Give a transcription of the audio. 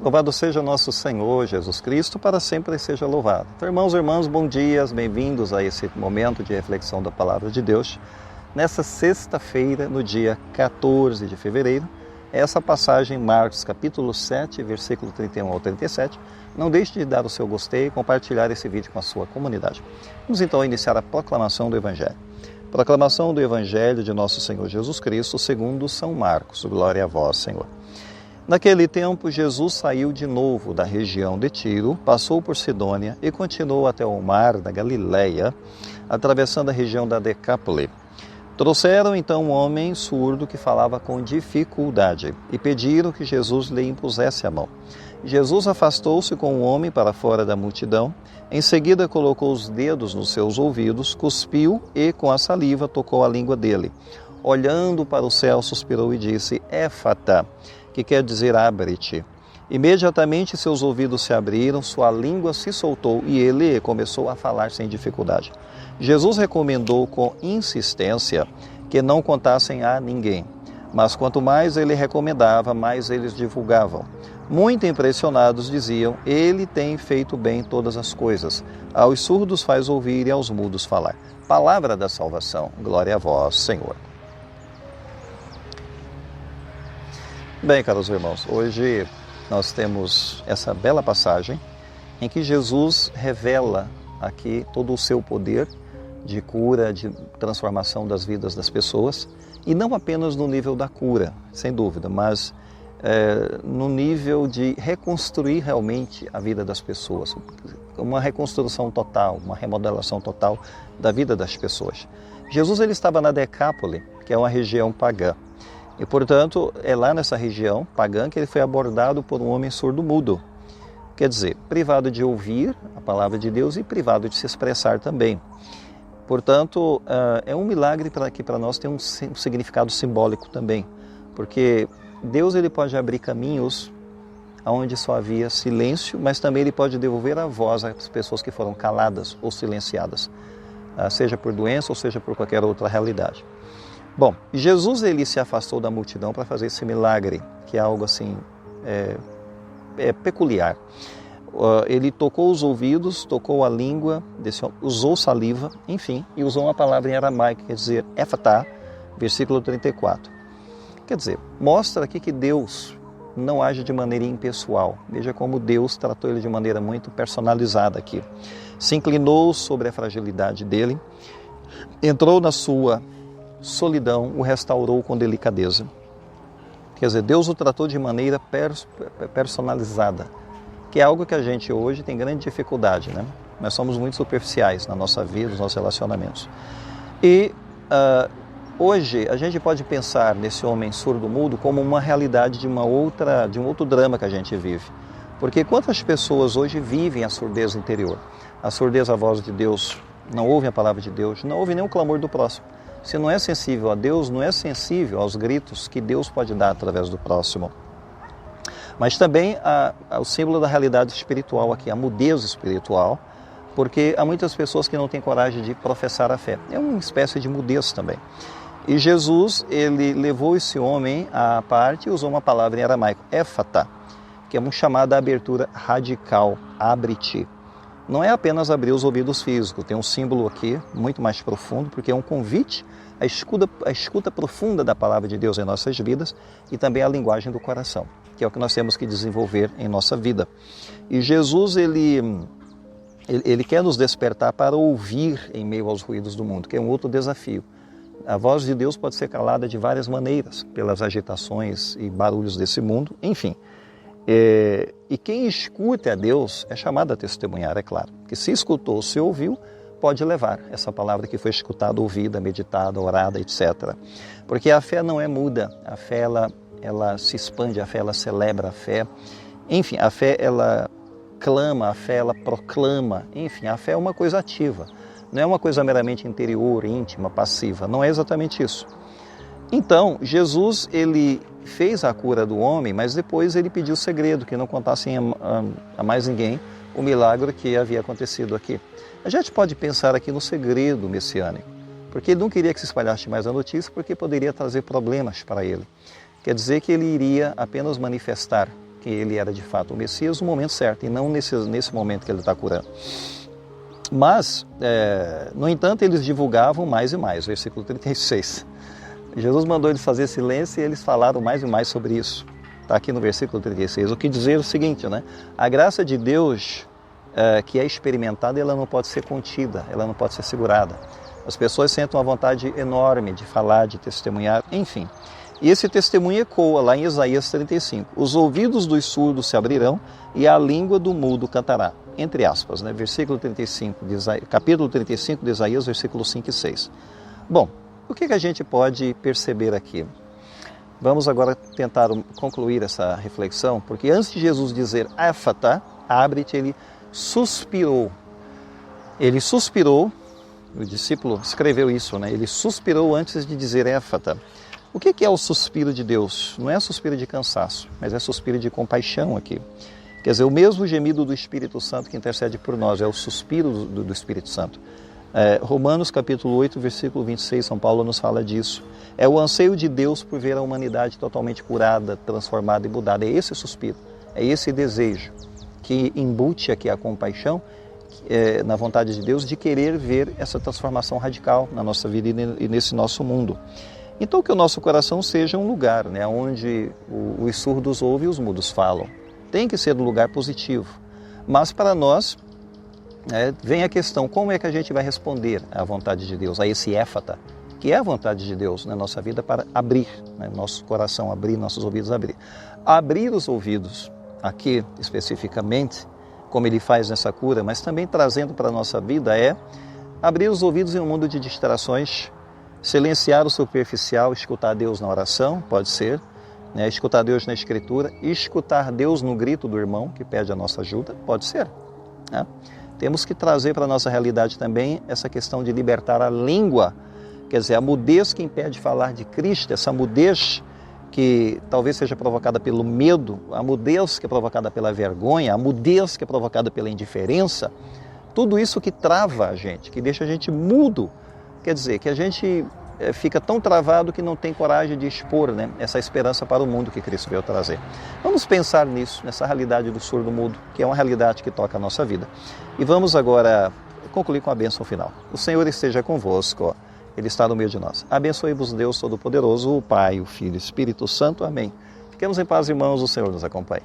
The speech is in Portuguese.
Louvado seja nosso Senhor Jesus Cristo, para sempre seja louvado. Então, irmãos e irmãs, bom dia, bem-vindos a esse momento de reflexão da Palavra de Deus. Nessa sexta-feira, no dia 14 de fevereiro, essa passagem, Marcos capítulo 7, versículo 31 ao 37. Não deixe de dar o seu gostei e compartilhar esse vídeo com a sua comunidade. Vamos então iniciar a proclamação do Evangelho. Proclamação do Evangelho de nosso Senhor Jesus Cristo, segundo São Marcos. Glória a vós, Senhor. Naquele tempo, Jesus saiu de novo da região de Tiro, passou por Sidônia e continuou até o mar da Galileia, atravessando a região da Decápole. Trouxeram então um homem surdo que falava com dificuldade e pediram que Jesus lhe impusesse a mão. Jesus afastou-se com o homem para fora da multidão, em seguida colocou os dedos nos seus ouvidos, cuspiu e com a saliva tocou a língua dele. Olhando para o céu, suspirou e disse: Éfata, que quer dizer abre-te. Imediatamente seus ouvidos se abriram, sua língua se soltou e ele começou a falar sem dificuldade. Jesus recomendou com insistência que não contassem a ninguém, mas quanto mais ele recomendava, mais eles divulgavam. Muito impressionados diziam: ele tem feito bem todas as coisas. Aos surdos faz ouvir e aos mudos falar. Palavra da salvação. Glória a vós, Senhor. Bem, caros irmãos, hoje nós temos essa bela passagem em que Jesus revela aqui todo o seu poder de cura, de transformação das vidas das pessoas, e não apenas no nível da cura, sem dúvida, mas no nível de reconstruir realmente a vida das pessoas, uma reconstrução total, uma remodelação total da vida das pessoas. Jesus ele estava na Decápole, que é uma região pagã. E, portanto, é lá nessa região pagã que ele foi abordado por um homem surdo-mudo. Quer dizer, privado de ouvir a palavra de Deus e privado de se expressar também. Portanto, é um milagre que para nós tem um significado simbólico também. Porque Deus ele pode abrir caminhos onde só havia silêncio, mas também ele pode devolver a voz às pessoas que foram caladas ou silenciadas, seja por doença ou seja por qualquer outra realidade. Bom, Jesus ele se afastou da multidão para fazer esse milagre, que é algo assim peculiar. Ele tocou os ouvidos, tocou a língua, usou saliva, enfim, e usou uma palavra em aramaico, quer dizer, éfatá, versículo 34. Quer dizer, mostra aqui que Deus não age de maneira impessoal. Veja como Deus tratou ele de maneira muito personalizada aqui. Se inclinou sobre a fragilidade dele, entrou na sua solidão, o restaurou com delicadeza. Quer dizer, Deus o tratou de maneira personalizada, que é algo que a gente hoje tem grande dificuldade, né? Nós somos muito superficiais na nossa vida, nos nossos relacionamentos. E hoje a gente pode pensar nesse homem surdo-mudo como uma realidade de um outro drama que a gente vive. Porque quantas pessoas hoje vivem a surdez interior? A surdez à voz de Deus, não ouvem a palavra de Deus, não ouvem nem o clamor do próximo. Se não é sensível a Deus, não é sensível aos gritos que Deus pode dar através do próximo. Mas também o símbolo da realidade espiritual aqui, a mudez espiritual, porque há muitas pessoas que não têm coragem de professar a fé. É uma espécie de mudez também. E Jesus, ele levou esse homem à parte e usou uma palavra em aramaico, éfata, que é uma chamada abertura radical, abre-te. Não é apenas abrir os ouvidos físicos, tem um símbolo aqui muito mais profundo, porque é um convite à escuta profunda da palavra de Deus em nossas vidas e também à linguagem do coração, que é o que nós temos que desenvolver em nossa vida. E Jesus, ele quer nos despertar para ouvir em meio aos ruídos do mundo, que é um outro desafio. A voz de Deus pode ser calada de várias maneiras, pelas agitações e barulhos desse mundo, enfim. E quem escuta a Deus é chamado a testemunhar, é claro. Que se escutou, se ouviu, pode levar essa palavra que foi escutada, ouvida, meditada, orada, etc. Porque a fé não é muda, a fé ela se expande, a fé ela celebra a fé. Enfim, a fé ela clama, a fé ela proclama. Enfim, a fé é uma coisa ativa, não é uma coisa meramente interior, íntima, passiva. Não é exatamente isso. Então, Jesus, ele fez a cura do homem, mas depois ele pediu o segredo, que não contassem a mais ninguém o milagre que havia acontecido aqui. A gente pode pensar aqui no segredo messiânico, porque ele não queria que se espalhasse mais a notícia, porque poderia trazer problemas para ele. Quer dizer que ele iria apenas manifestar que ele era de fato o Messias no momento certo, e não nesse momento que ele está curando. Mas, no entanto, eles divulgavam mais e mais, versículo 36. Jesus mandou eles fazer silêncio e eles falaram mais e mais sobre isso. Está aqui no versículo 36. O que dizer o seguinte, né? A graça de Deus que é experimentada, ela não pode ser contida, ela não pode ser segurada. As pessoas sentem uma vontade enorme de falar, de testemunhar, enfim. E esse testemunho ecoa lá em Isaías 35. Os ouvidos dos surdos se abrirão e a língua do mudo cantará. Entre aspas, né? Versículo 35 de Isaías, capítulo 35 de Isaías, versículos 5 e 6. Bom, o que a gente pode perceber aqui? Vamos agora tentar concluir essa reflexão, porque antes de Jesus dizer Éfata, abre-te, ele suspirou. Ele suspirou, o discípulo escreveu isso, né? Ele suspirou antes de dizer Éfata. O que é o suspiro de Deus? Não é suspiro de cansaço, mas é suspiro de compaixão aqui. Quer dizer, o mesmo gemido do Espírito Santo que intercede por nós, é o suspiro do Espírito Santo. Romanos capítulo 8, versículo 26, São Paulo nos fala disso. É o anseio de Deus por ver a humanidade totalmente curada, transformada e mudada. É esse suspiro, é esse desejo que embute aqui a compaixão na vontade de Deus de querer ver essa transformação radical na nossa vida e nesse nosso mundo. Então que o nosso coração seja um lugar, né, onde os surdos ouvem e os mudos falam. Tem que ser um lugar positivo. Mas para nós, vem a questão, como é que a gente vai responder à vontade de Deus, a esse éfata, que é a vontade de Deus na nossa vida para abrir, né, nosso coração abrir, nossos ouvidos abrir. Abrir os ouvidos, aqui especificamente, como ele faz nessa cura, mas também trazendo para a nossa vida, é abrir os ouvidos em um mundo de distrações, silenciar o superficial, escutar Deus na oração, pode ser, né? Escutar Deus na Escritura, escutar Deus no grito do irmão que pede a nossa ajuda, pode ser. Né? Temos que trazer para a nossa realidade também essa questão de libertar a língua, quer dizer, a mudez que impede de falar de Cristo, essa mudez que talvez seja provocada pelo medo, a mudez que é provocada pela vergonha, a mudez que é provocada pela indiferença, tudo isso que trava a gente, que deixa a gente mudo. Quer dizer, que a gente fica tão travado que não tem coragem de expor, né, essa esperança para o mundo que Cristo veio trazer. Vamos pensar nisso, nessa realidade do surdo-mudo, que é uma realidade que toca a nossa vida. E vamos agora concluir com a bênção final. O Senhor esteja convosco, Ele está no meio de nós. Abençoe-vos Deus Todo-Poderoso, o Pai, o Filho e o Espírito Santo. Amém. Fiquemos em paz, irmãos, o Senhor nos acompanhe.